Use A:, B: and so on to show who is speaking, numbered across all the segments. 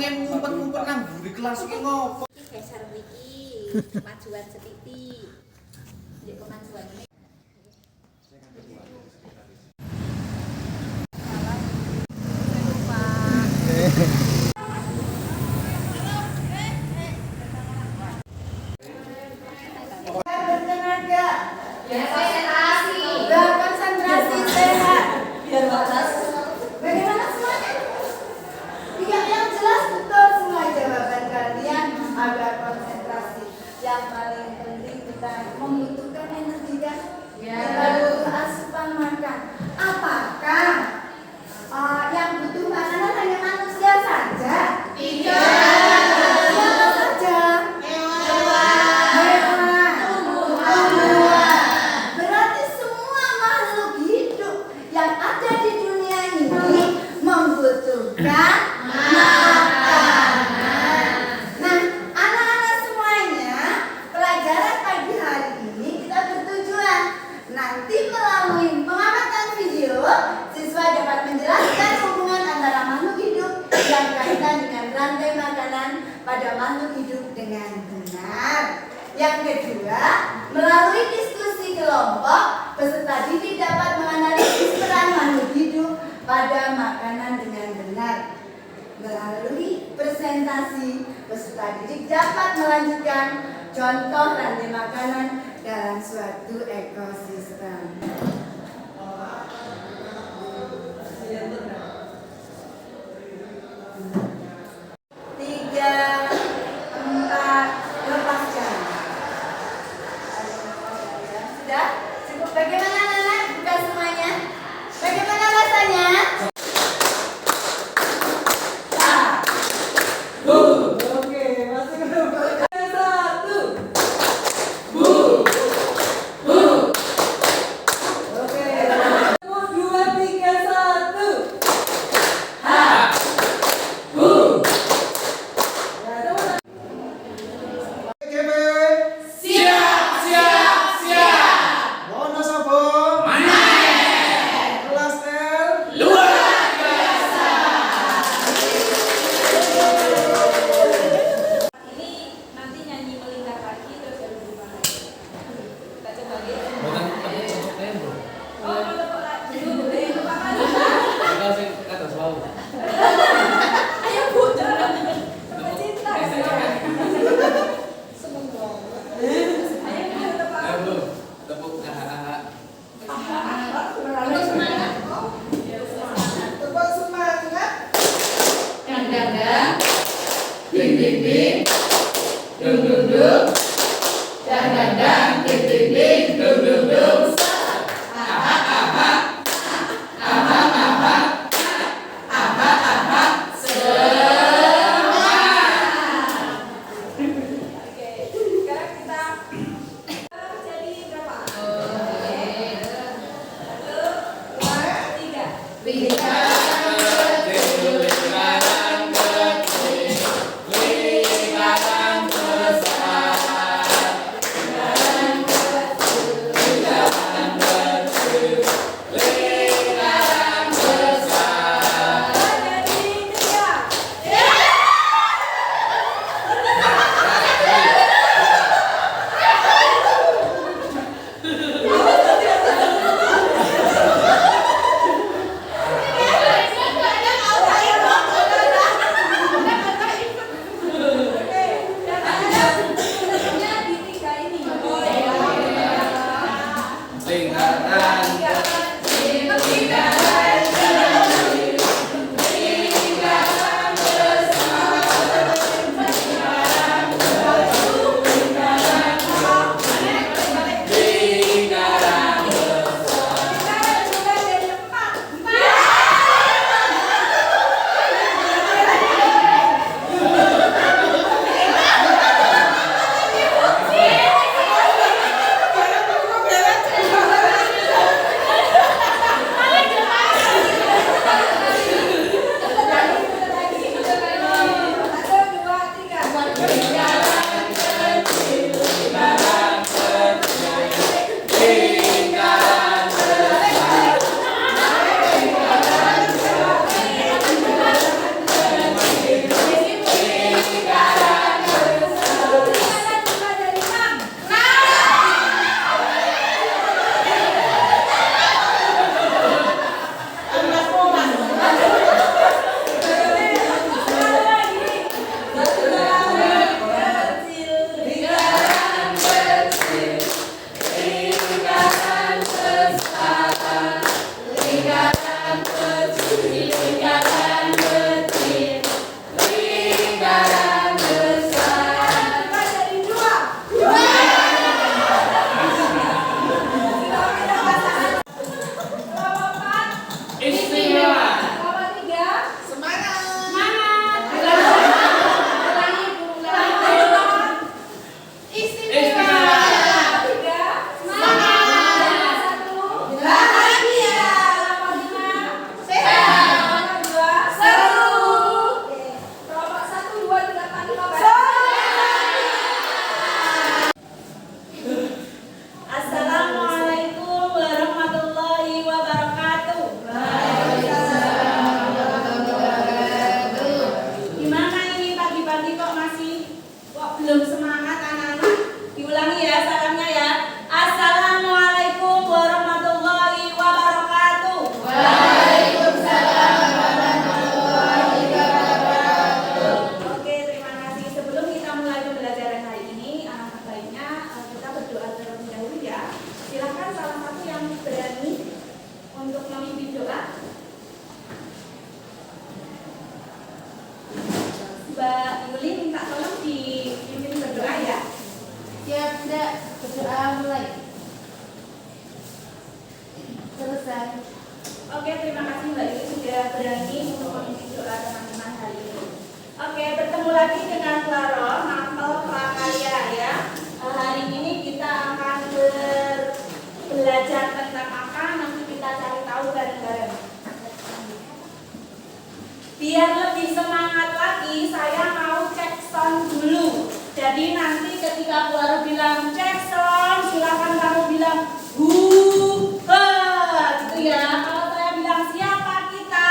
A: ngumpet-ngumpet nang mburi kelas iki ngopo?
B: Iki geser mriki, kemajuan setitik. Nggih kemajuan ini.
C: Yang paling penting kita membutuhkan energi kan? Kita butuh asupan makan. Apakah yang butuh makanan hanya manusia saja? Tidak. Siapa saja? Hewan. Tumbuhan. Berarti semua makhluk hidup yang ada di dunia ini membutuhkan nanti melalui pengamatan video, siswa dapat menjelaskan hubungan antara makhluk hidup yang kaitan dengan rantai makanan pada makhluk hidup dengan benar. Yang kedua, melalui diskusi kelompok, peserta didik dapat menganalisis peran makhluk hidup pada makanan dengan benar. Melalui presentasi, peserta didik dapat melanjutkan contoh rantai makanan dalam suatu ekosistem. 3, 4, lepas jalan. Sudah? Cukup. Bagaimana anak-anak? Buka semuanya. Bagaimana rasanya?
D: Ding ding ding, dung dung dung, dang dang dang, ding ding ding, dung dung dung. Aha aha, aha aha, aha aha, semua.
C: Oke, sekarang kita jadi berapa? 1, 2, 3.
D: Lingkaran kecil, lingkaran besar.
C: Berdoa mulai. Selesai.
B: Oke, terima kasih Mbak Yuli sudah berani untuk memimpin doa teman-teman hari ini. Oke, bertemu lagi dengan Claro, Mapel Prakarya ya. Hari ini kita akan belajar tentang apa, nanti kita cari tahu bareng-bareng. Biar lebih semangat lagi, saya mau cek sound dulu. Jadi nanti ketika Claro bilang cek sound, silakan kamu bilang ha, gitu ya. Kalau saya bilang siapa kita,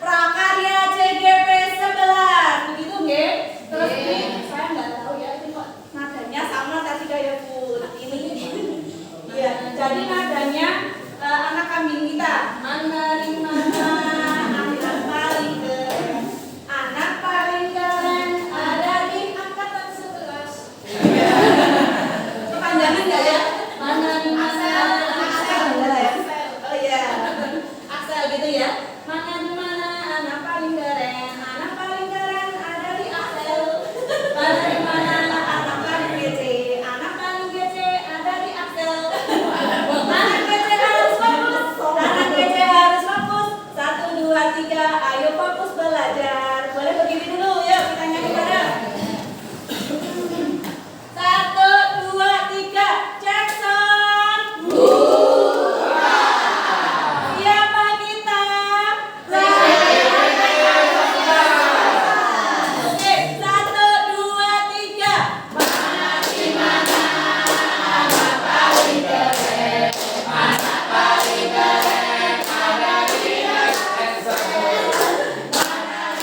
B: Prakarya CGP 11, begitu nggih? Terus ini saya nggak tahu ya, ini kok nadanya sama tadi kayak Bu ini. Ya, jadi nadanya anak kambing kita, menerima anak paling keren, anak paling keren ada di angkatan 11. Kepanjangan nggak ya? Menerima Axel ya? Oh iya, Axel gitu ya. Mana di mana anak paling keren ada di Axel. Mana di mana anak paling kece ada di Axel. Anak kece harus fokus, 1, 2, 3, ayo fokus belajar. Boleh berdiri dulu, yuk kita nyanyi bareng. 1, 2, 3, Jackson. Siapa kita? Oke, 1, 2, 3. Mana di mana anak paling keren ada di mana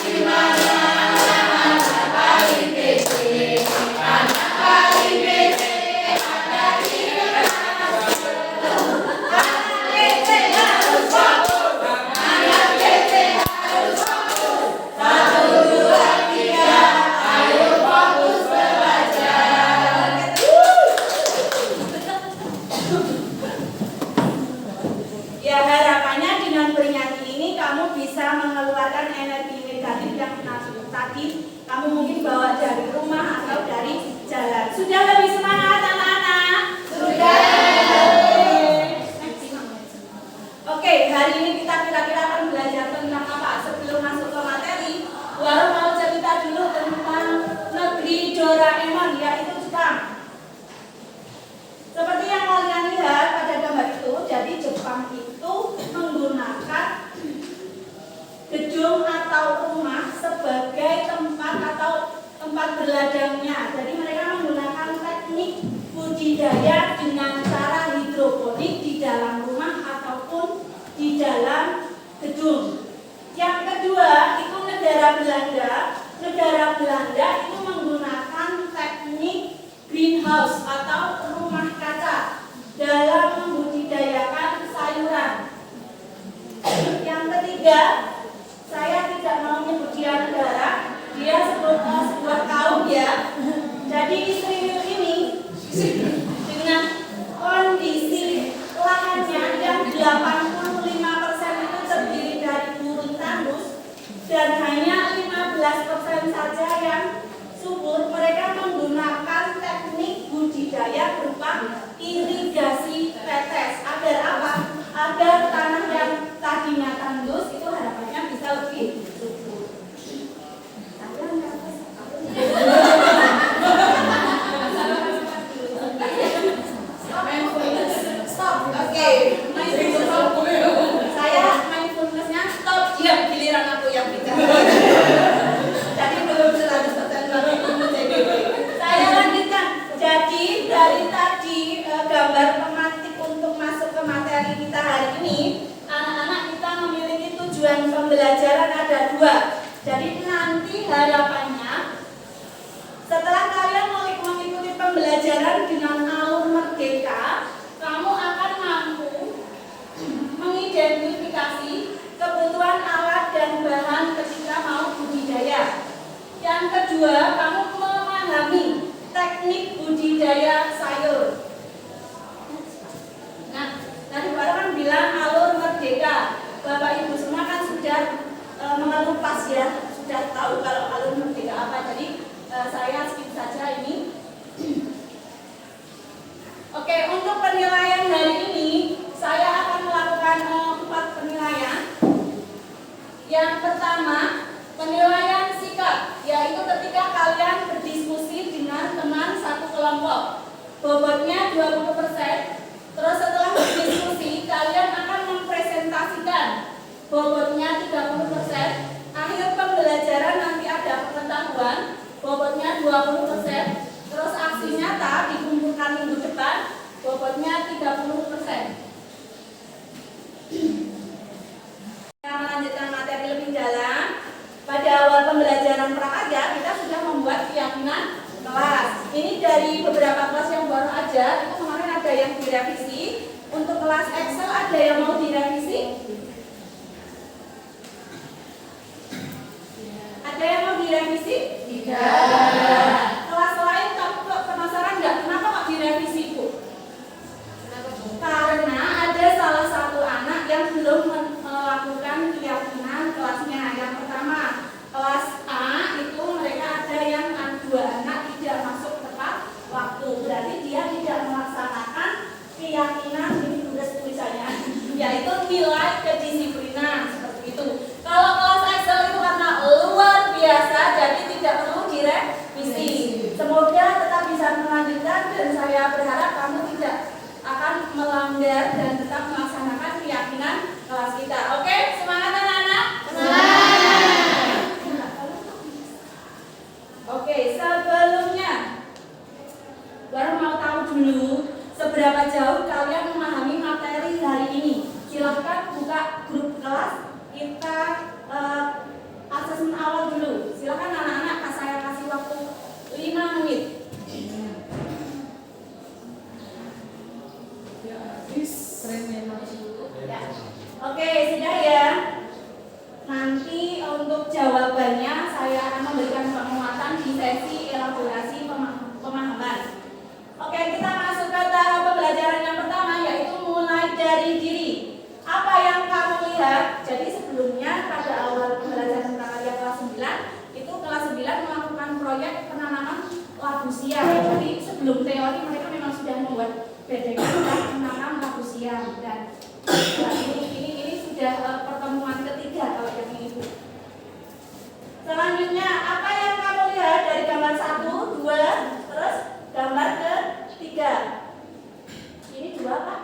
B: di mana anak paling kece ada di Ya, harapannya dengan bernyanyi ini kamu bisa mengeluarkan energi negatif yang tadi kamu mungkin bawa dari rumah atau dari jalan. Sudah lebih semangat anak-anak? Sudah. Oke, hari ini kita kira-kira akan belajar tentang apa? Sebelum masuk ke materi, baru mau cerita dulu tentang negeri Doraemon, yaitu Jepang. Seperti yang kalian lihat pada gambar itu, jadi Jepang itu menggunakan gedung atau rumah sebagai tempat atau tempat berladangnya. Jadi mereka menggunakan teknik budidaya dengan cara hidroponik di dalam rumah ataupun di dalam gedung. Yang kedua itu negara Belanda. Negara Belanda itu menggunakan teknik greenhouse atau rumah kaca dalam membudidayakan sayuran. Yang ketiga, saya tidak mau menyebut dia negara, dia sebuah kaum ya. Jadi Israel ini dengan kondisi lahannya yang 85% itu terdiri dari gurun tandus dan hanya 15% saja yang subur, mereka menggunakan teknik budidaya berupa irigasi tetes. Agar apa? Agar tanah yang tadinya tandus itu harapannya bisa lebih subur. Stop. Oke. Saya mindfulness-nya stop. Diam, giliran aku yang bicara. Jadi belum 100% baru saya lanjutkan. Jadi dari tadi gambar pemantik untuk masuk ke materi kita hari ini, anak-anak kita memiliki tujuan pembelajaran ada 2. Jadi nanti harapannya setelah kalian mengikuti pembelajaran dengan alur merdeka, kamu akan mampu mengidentifikasi kebutuhan alat dan bahan ketika mau budidaya. Yang kedua, kamu memahami teknik budidaya sayur. Nah, tadi Bapak kan bilang alur merdeka. Bapak Ibu semua kan sudah mengelupas ya, sudah tahu kalau alur merdeka apa. Jadi saya skip saja ini. bobotnya 20%. Terus setelah diskusi kalian akan mempresentasikan bobotnya 30%. Akhir pembelajaran nanti ada pengetahuan bobotnya 20%. Terus aksi nyata dikumpulkan minggu depan bobotnya 30%. Kita melanjutkan materi lebih dalam. Pada awal pembelajaran prakarya kita sudah membuat keyakinan kelas. Ini dari beberapa kelas yang baru aja. Itu kemarin ada yang direvisi. Untuk kelas Excel ada yang mau direvisi? Ada yang mau direvisi?
D: Tidak.
B: Kelas lain kamu kok penasaran nggak? Kenapa kok direvisi, Bu? Karena ada salah satu anak yang belum melakukan keyakinan kelasnya. Yang pertama, kelas A itu mereka ada yang dua anak tidak masuk tepat waktu. Berarti dia tidak melaksanakan keyakinan, ini tulisannya, yaitu nilai kedisiplinan seperti itu. Kalau kelas Excel itu karena luar biasa, jadi tidak perlu direvisi. Semoga tetap bisa melanjutkan dan saya berharap kamu tidak akan melanggar dan tetap melaksanakan keyakinan kelas kita. Oke, semangat anak-anak? Oke, sebelumnya baru mau tahu dulu seberapa jauh kalian memahami materi hari ini. Silahkan buka grup kelas, kita asesmen awal dulu. Silahkan anak-anak, saya kasih waktu 5 menit. Oke, sudah ya. Nanti untuk jawabannya saya akan memberikan penguatan di sesi elaborasi pemahaman. Oke, kita masuk ke tahap pembelajaran yang pertama, yaitu mulai dari diri. Apa yang kamu lihat? Jadi sebelumnya pada awal pembelajaran prakarya kelas 9, itu kelas 9 melakukan proyek penanaman labu siam. Jadi sebelum teori mereka memang sudah membuat bedanya menanam labu siam. Dan ini sudah pertemuan ketiga kalau yang ini, Bu. Selanjutnya, apa yang kamu lihat dari gambar 1, 2, terus gambar ketiga? Ini 2 apa?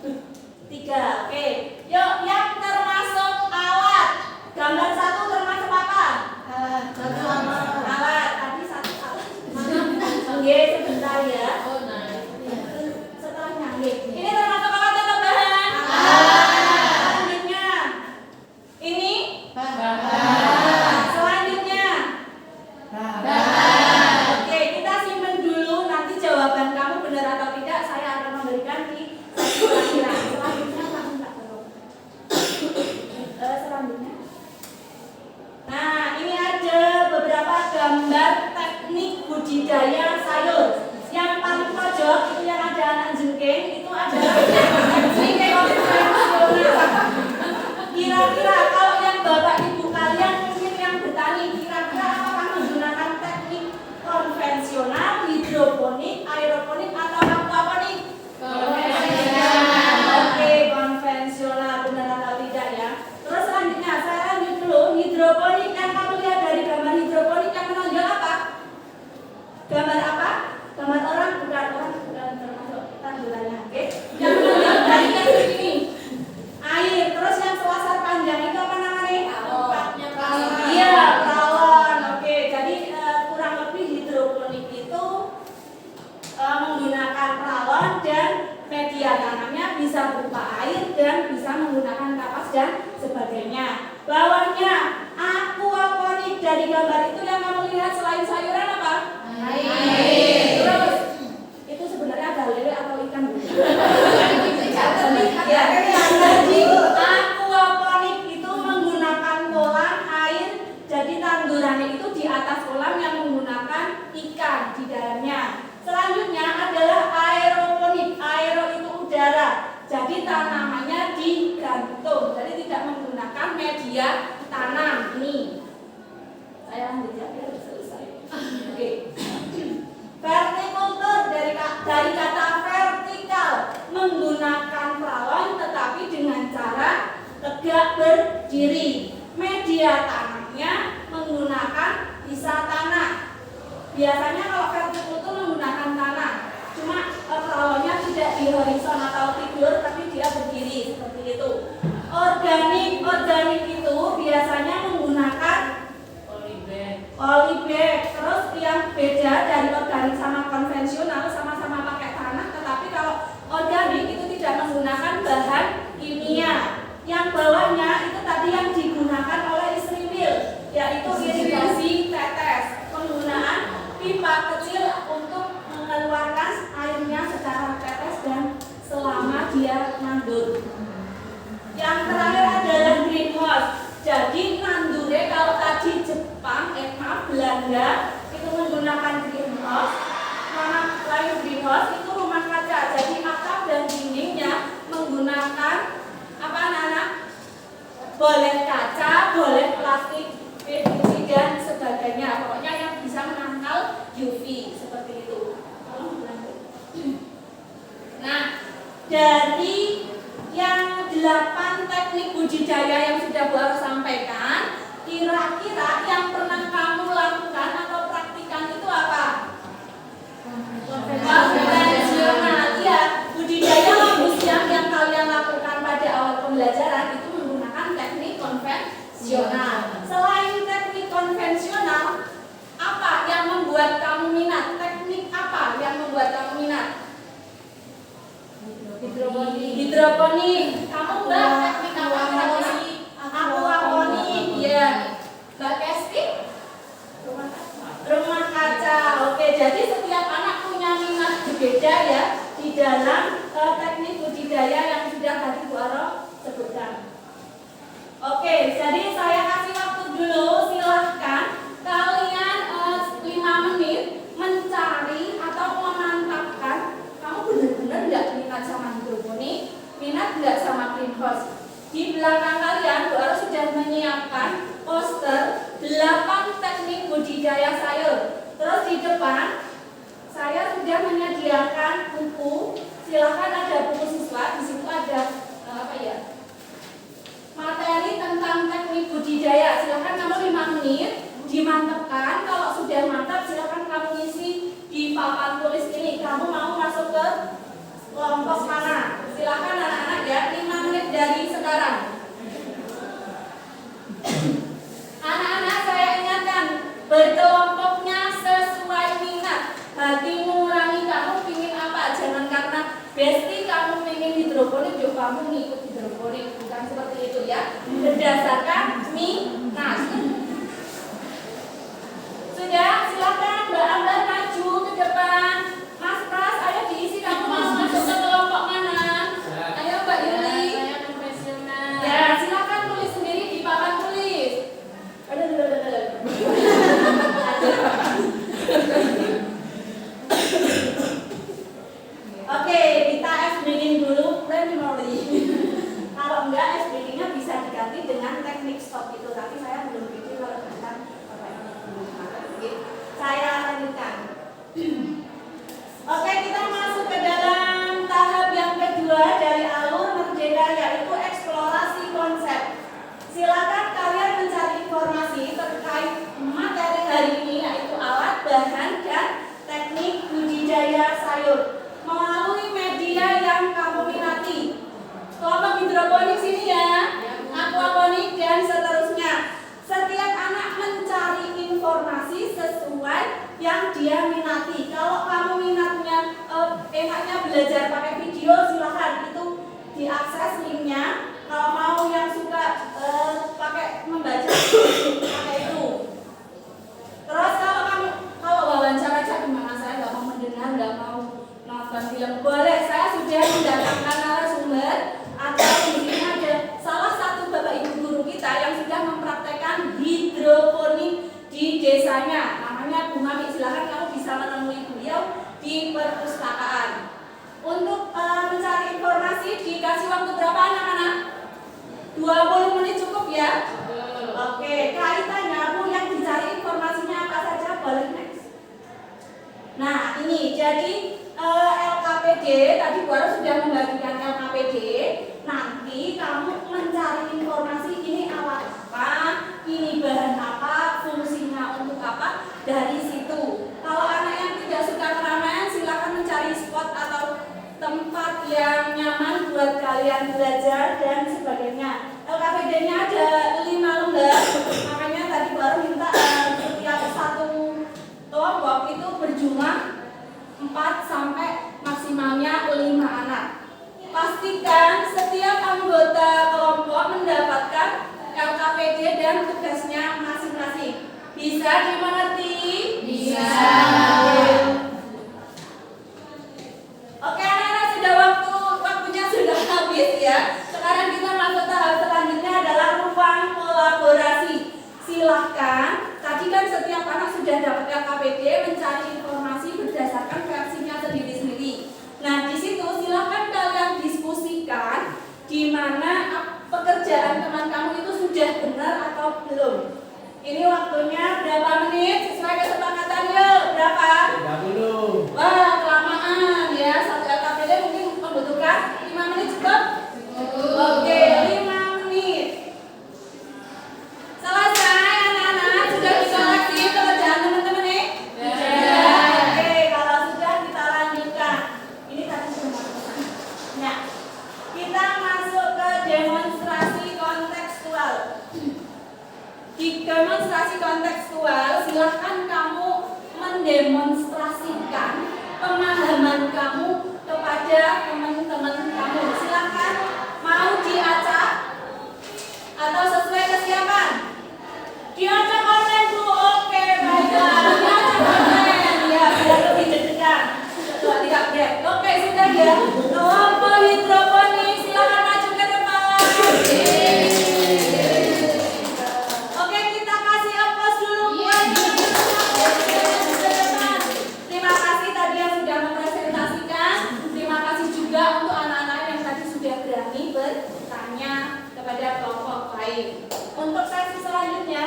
B: 3. Oke. Yuk, yang termasuk alat. Gambar 1 termasuk apa? Alat. Tadi 1 alat. Oke, sebentar ya. Setelahnya. Ini termasuk alat atau bahan? Selanjutnya. Ini? Selanjutnya. Oke, kita simpen dulu. Nanti jawaban kamu benar atau tidak saya akan memberikan di sesi akhiran. Selanjutnya kamu tak tahu. Selanjutnya. Nah, ini ada beberapa gambar teknik budidaya sayur. Yang paling pojok itu yang ada anak jengking, itu adalah jengking konvensional. Kira-kira kalau yang bapak ibu kalian mungkin yang bertani, kira-kira apakah menggunakan teknik konvensional, hidroponik, aeroponik atau aquaponik? Oke, konvensional, benar atau tidak ya? Terus selanjutnya saya lanjut dulu. Hidroponik, yang kamu lihat dari gambar hidroponik yang menonjol apa? Gambar apa? Gambar orang, bukan termasuk tandurannya. Oke. Yang menonjol dari garis ini air. Terus yang selasar panjang itu apa namanya? Iya, galon. Oke, jadi kurang lebih hidroponik itu menggunakan galon dan media tanamnya bisa berupa air dan bisa menggunakan kapas dan sebagainya. Bawahnya aquaponik, dari gambar itu yang kamu lihat selain sayuran apa? Air. Terus itu sebenarnya ada lele atau ikan? Ya, jadi aquaponik itu menggunakan kolam air. Jadi tandurannya itu di atas kolam yang menggunakan ikan di dalamnya. Selanjutnya adalah aeroponik. Aero itu udara. Jadi tanamannya digantung. Jadi tidak menggunakan media tanam. Ini saya lanjut ya biar selesai. Oke. Vertikultur, dari kata vertikal, menggunakan plafon tetapi dengan cara tegak berdiri. Media tanamnya menggunakan bisa tanah. Biasanya kalau vertikultur menggunakan tanah. Cuma horizon atau tidur, tapi dia berdiri seperti itu. Organik itu biasanya menggunakan polybag. Terus yang beda dari organik sama konvensional, sama-sama pakai tanah, tetapi kalau organik itu tidak menggunakan bahan kimia. Yang bawahnya itu tadi yang digunakan oleh istri Bill, yaitu irigasi tetes, penggunaan pipa kecil untuk mengeluarkan airnya secara tetes dan selama dia nandur. Yang terakhir adalah greenhouse. Jadi nandure kalau tadi Jepang, Belanda itu menggunakan greenhouse, mana lain greenhouse itu rumah kaca. Jadi atap dan dindingnya menggunakan apa Nana? Boleh kaca, boleh plastik, PVC dan sebagainya. Pokoknya yang bisa menangkal UV seperti itu. Nah, dari yang 8 teknik budidaya yang sudah Bu Aro sampaikan, kira-kira yang pernah kamu lakukan atau praktikan itu apa? Konvensional. Ya, budidaya lombus yang kalian lakukan pada awal pembelajaran itu menggunakan teknik konvensional. Selain teknik konvensional, apa yang membuat kamu minat? Teknik apa yang membuat kamu minat? Hidroponik. Kamu Mbak, teknik apa? Aquaponik. Ya. Mbak Kesti? Rumah kaca. Oke, jadi setiap anak punya minat berbeda ya di dalam teknik budidaya yang sudah tadi Bu Aro sebutkan. Oke, jadi saya kasih waktu dulu, silahkan kalian 5 menit mencari atau memantapkan kamu benar-benar nggak minat sama hidroponik, minat nggak sama greenhouse. Di belakang kalian Bu Aro sudah menyiapkan poster 8 teknik budidaya sayur. Terus di depan saya sudah menyediakan buku. Silahkan ada buku siswa, di situ ada materi tentang teknik budidaya. Silahkan kamu 5 menit dimantapkan. Kalau sudah mantap silahkan kamu isi di papan tulis ini. Kamu mau masuk ke kelompok mana? Silahkan anak-anak ya, 5 menit dari sekarang. Anak-anak saya ingatkan, berkelompoknya sesuai minat. Hati mengurangi kamu ingin apa? Jangan karena Besti kamu ingin hidroponik, yuk kamu ngikut hidroponik. Bukan seperti itu ya. Berdasarkan minat. Sudah, silakan Mbak Ambar maju ke depan. Mas Pras, ayo diisi, kamu mau masuk ke kelompok mana? Ayo Mbak Yuli.
D: Saya konvensional.
B: Ya, silakan tulis sendiri di papan tulis. Oke, kita SBD dulu preliminary. Kalau enggak, SBD-nya bisa diganti dengan teknik stop itu. Tapi saya belum bikin kalau tentang saya lanjutkan. Oke, kita masuk ke dalam tahap yang kedua dari alur merdeka, yaitu eksplorasi konsep. Silakan kalian mencari informasi terkait materi hari ini, yaitu alat, bahan, dan teknik budidaya sayur melalui media yang kamu minati. Kelompok hidroponik sini ya, aquaponik dan seterusnya. Setiap anak mencari informasi sesuai yang dia minati. Kalau kamu minatnya enaknya belajar pakai video, silahkan itu diakses linknya. Kalau mau yang suka pakai membaca, pakai itu. Terus kalau wawancara aja gimana? Saya nggak mau mendengar, nggak mau nonton film. Boleh, saya sudah mendatangkan narasumber atau di sini ada salah satu bapak ibu guru kita yang sudah mempraktekkan hidroponik di desanya. Namanya Bu Mami. Silahkan kamu bisa menemui beliau di perpustakaan. Untuk mencari informasi dikasih waktu berapa anak-anak? 20 menit cukup ya? Oke, kaitannya Bu yang dicari informasinya apa saja? Boleh next. Nah ini jadi LKPD, tadi Bu Aro sudah membagikan LKPD. Nanti kamu mencari informasi ini alat apa, ini bahan apa, fungsinya untuk apa, dari situ. Kalau anak yang tidak suka keramaian, silakan mencari spot atau tempat KPD-nya ada 5 lembar, makanya tadi baru minta setiap satu kelompok itu berjumlah 4 sampai maksimalnya 5 anak. Pastikan setiap anggota kelompok mendapatkan LKPD dan tugasnya masing-masing. Bisa dimengerti?
D: Bisa.
B: Oke anak-anak, sudah waktunya sudah habis ya. Sekarang kita masuk tahap selanjutnya adalah ruang kolaborasi. Silahkan, tadi kan setiap anak sudah dapat LKPD, mencari informasi berdasarkan versinya sendiri-sendiri. Nah di situ silahkan kalian diskusikan di mana pekerjaan teman kamu itu sudah benar atau belum. Ini waktunya berapa menit sesuai kesepakatan yuk? Berapa?
A: 30.
B: Wah, kelamaan ya. Satu LKPD mungkin membutuhkan 5 menit cukup? Oke, 5 menit. Selesai anak-anak, sudah dikoreksi pekerjaan teman-teman nih?
D: Sudah.
B: Oke, kalau sudah kita lanjutkan. Ini tadi sudah masuk ke sana. Nah, kita masuk ke demonstrasi kontekstual. Di demonstrasi kontekstual, silahkan kamu mendemonstrasikan pemahaman kamu kepada teman-teman kamu. Silahkan, mau diacak atau sesuai kesiapan? Diacak online Bu, oke baiklah. Diacak online, ya biar lebih deg-degan. Tidak break. Oke sudah ya. Kelompok hidroponik, silahkan maju ke depan. Oke, kita kasih applause dulu buat teman-teman ke depan. Terima kasih tadi yang sudah mempresentasikan. Terima kasih juga untuk anak-anak yang tadi sudah berani bertanya kepada kelompok lain. Untuk sesi selanjutnya,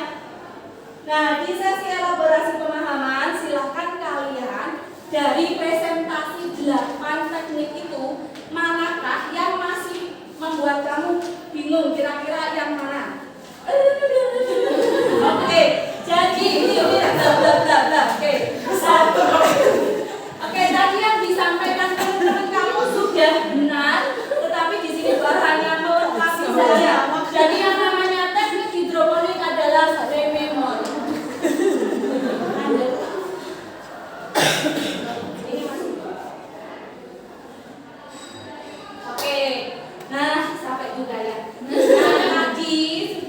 B: nah di sesi elaborasi pemahaman, silahkan kalian dari presentasi 8 teknik itu, manakah yang masih membuat kamu bingung kira-kira yang mana? Oke, jadi ini bla bla bla bla. Oke, oke, tadi yang disampaikan teman-teman kamu sudah benar, tetapi di sini baru hanya melengkapi saja. Jadi yang namanya teknik hidroponik adalah rememori. Ini masih. Oke, nah sampai juga ya. Tadi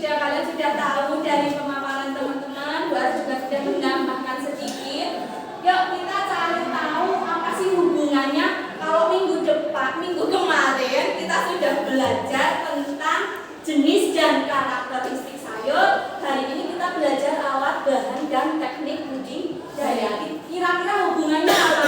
B: kalian sudah tahu dari pemaparan teman-teman, baru juga sudah menambahkan sedikit. Yuk kita cari tahu apa sih hubungannya. Kalau minggu kemarin kita sudah belajar tentang jenis dan karakteristik sayur. Hari ini kita belajar alat, bahan, dan teknik budidaya. Kira-kira hubungannya apa?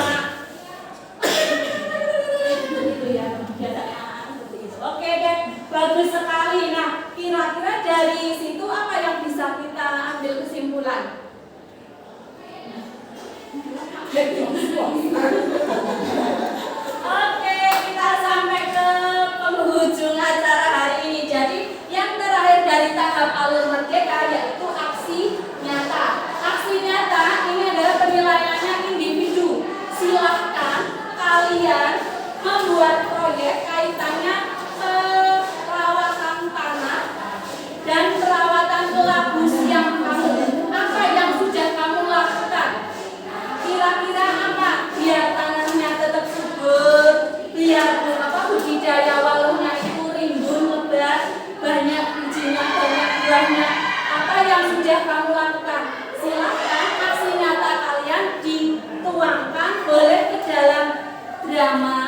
B: Gitu ya, biasanya seperti itu. Oke deh, bagus sekali. Nah, kira-kira dari situ apa yang bisa kita ambil kesimpulan? Oke, kita sampai ke penghujung acara hari ini. Jadi, yang terakhir dari tahap alur merdeka yaitu aksi nyata. Aksi nyata ini adalah penilaiannya individu. Silahkan kalian membuat proyek kaitannya perawatan tanah dan perawatan pelabus yang kamu. Apa yang sudah kamu lakukan? Kira-kira apa? Biar tanahnya tetap subur, biar budidaya walaunya itu rimbun, lebat, banyak bijinya, banyak buahnya. Apa yang sudah kamu lakukan? Silahkan aksi nyata kalian dituangkan, boleh ke dalam drama,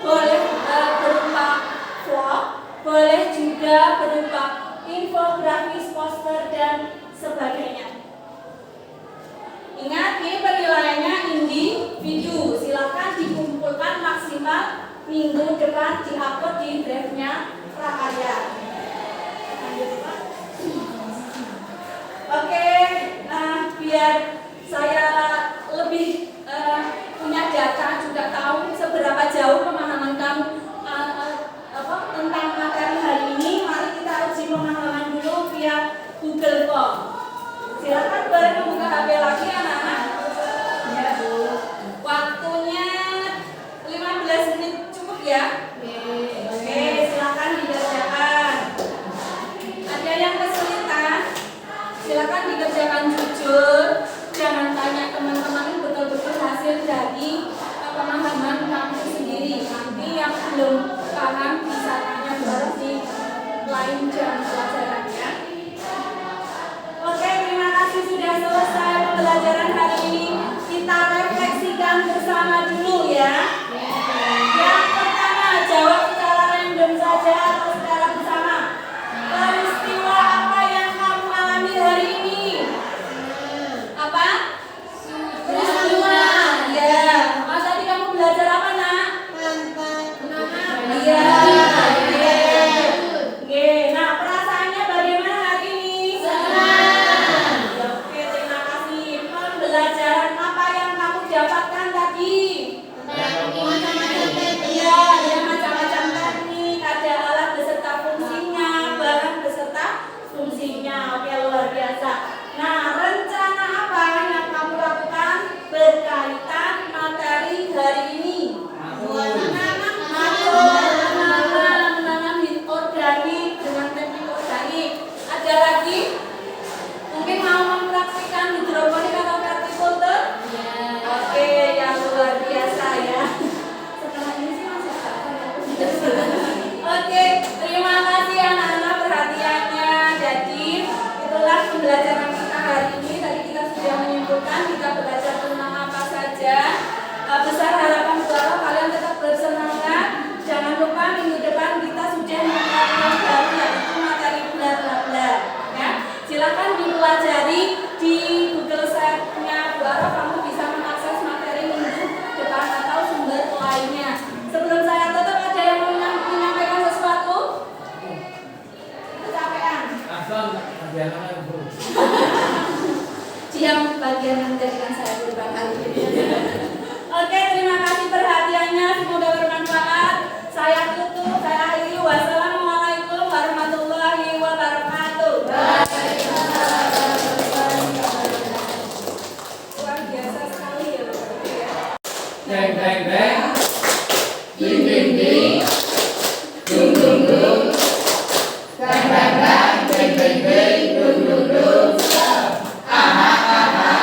B: boleh berupa vlog, boleh juga berupa infografis, poster, dan sebagainya. Ingat, ini penilaiannya individu. Silakan dikumpulkan maksimal minggu depan, diupload di drive-nya prakarya. Oke, biar saya lebih punya data, juga tahu seberapa jauh pemahaman kamu tentang materi hari ini. Mari kita uji pemahaman dulu via Google Form. Silakan boleh membuka HP lagi anak-anak. Ya, Bu. Waktunya 15 menit cukup ya? Oke, silakan dikerjakan. Ada pembelajaran apa yang kamu dapatkan tadi? Iya, ada macam-macam teknik, ada alat beserta fungsinya, bahan beserta fungsinya. Oke, luar biasa. Nah, rencana apa yang kamu lakukan berkaitan materi hari ini? Menanam organik dengan teknik organik. Ada lagi? Mungkin mau mempraktikkan hidroponik atau vertikultur? Oke, yang luar biasa ya. Setelah ini sih masih Oke, terima kasih anak-anak perhatiannya. Jadi, itulah pembelajaran kita hari ini. Tadi kita sudah menyimpulkan kita belajar tentang apa saja. Besar harapan bahwa kalian tetap bersemangat. Jangan lupa minggu depan kita sudah memulai yang baru yaitu materi bla bla bla. Ya, silakan dipelajari di Google Sheet-nya Buara. Kamu bisa mengakses materi minggu depan atau sumber lainnya. Sebelum saya tutup, ada yang mau menyampaikan sesuatu? Kecapean? Diam bagian yang menjadikan saya berubah kali ini. Oke, terima kasih perhatiannya. Semoga bermanfaat. Saya tutup, saya akhiri. Wassalamualaikum warahmatullahi wabarakatuh. Luar biasa sekali ya.
D: Deng deng deng, ding ding ding, dung dung dung, dang dang dang, ding ding ding, dung dung dung. Aha aha,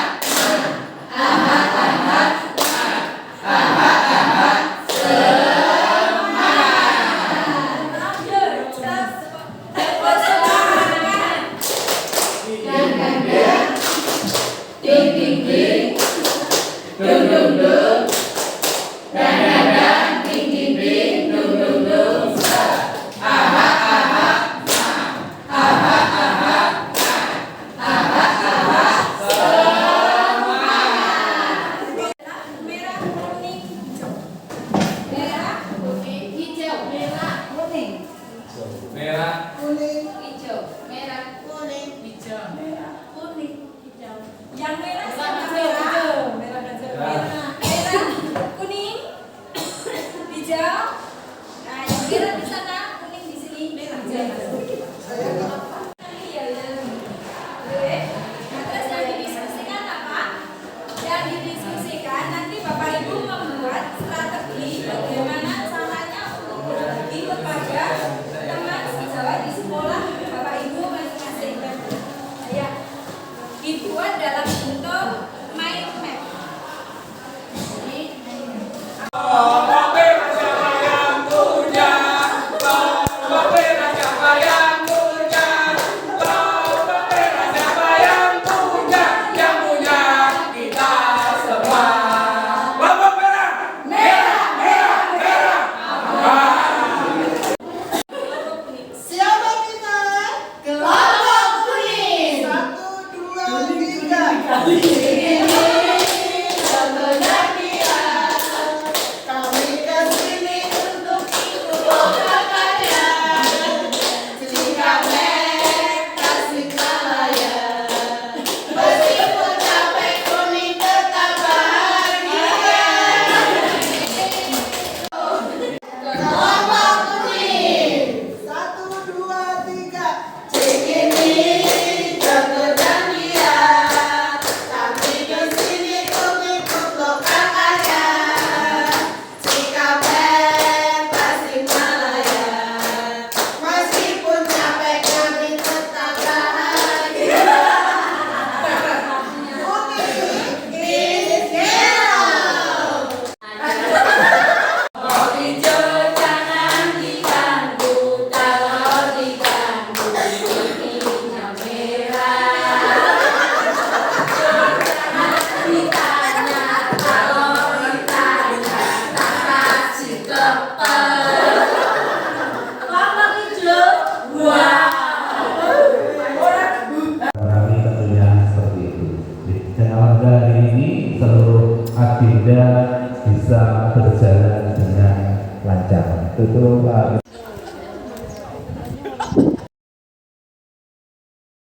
D: aha aha, aha aha,
B: Lanjut, tepuk semangat.
D: deng deng deng, ding ding ding, dung dung dung, dang dang dang, ding ding ding, dung dung dung. Aha aha, aha aha, aha aha,
B: Merah, kuning, hijau. Merah, kuning, hijau. Merah, kuning,
D: merah,
A: Kuning,
B: hijau. Merah,
A: kuning, hijau.
B: merah, kuning, hijau. Yang merah
A: Merah,
B: sama
A: hijau,
B: merah.
A: hijau.
B: Merah dan
D: Merah.
B: merah, kuning, hijau. Nah, yang merah di sana, kuning di sini, merah.
A: Saya nggak
B: Iya, iya. Oke. Nah, terus yang didiskusikan apa? Yang didiskusikan nanti Bapak Ibu membuat strategi bagaimana caranya untuk berbagi kepada teman sejawat di sekolah Bapak Ibu masing-masing. Ya, dibuat dalam bentuk mind map. Ini
A: Siapa kita?
C: Kelompok kuning.
A: 1, 2, 3. Kami kesini untuk ikut lomba karya. Cikamek, Tasikmalaya. Meskipun capek kuning tetap bahagia. Kelompok kuning. 1, 2, 3. Cikini, Joko dan dia. Kami kesini untuk ikut lomba karya. Cikamek, Tasikmalaya. Meskipun capek kami tetap bahagia. Kuning is yellow.
B: Oh hijau jangan diganggu, kalau diganggu ininya merah. Jangan ditanya, kalau ditanya tak kasih kepel. Warna hijau, wah.
E: Kami tentunya seperti itu. Dan alhamdulillah hari ini seluruh agenda bisa berjalan dengan lancar. Itu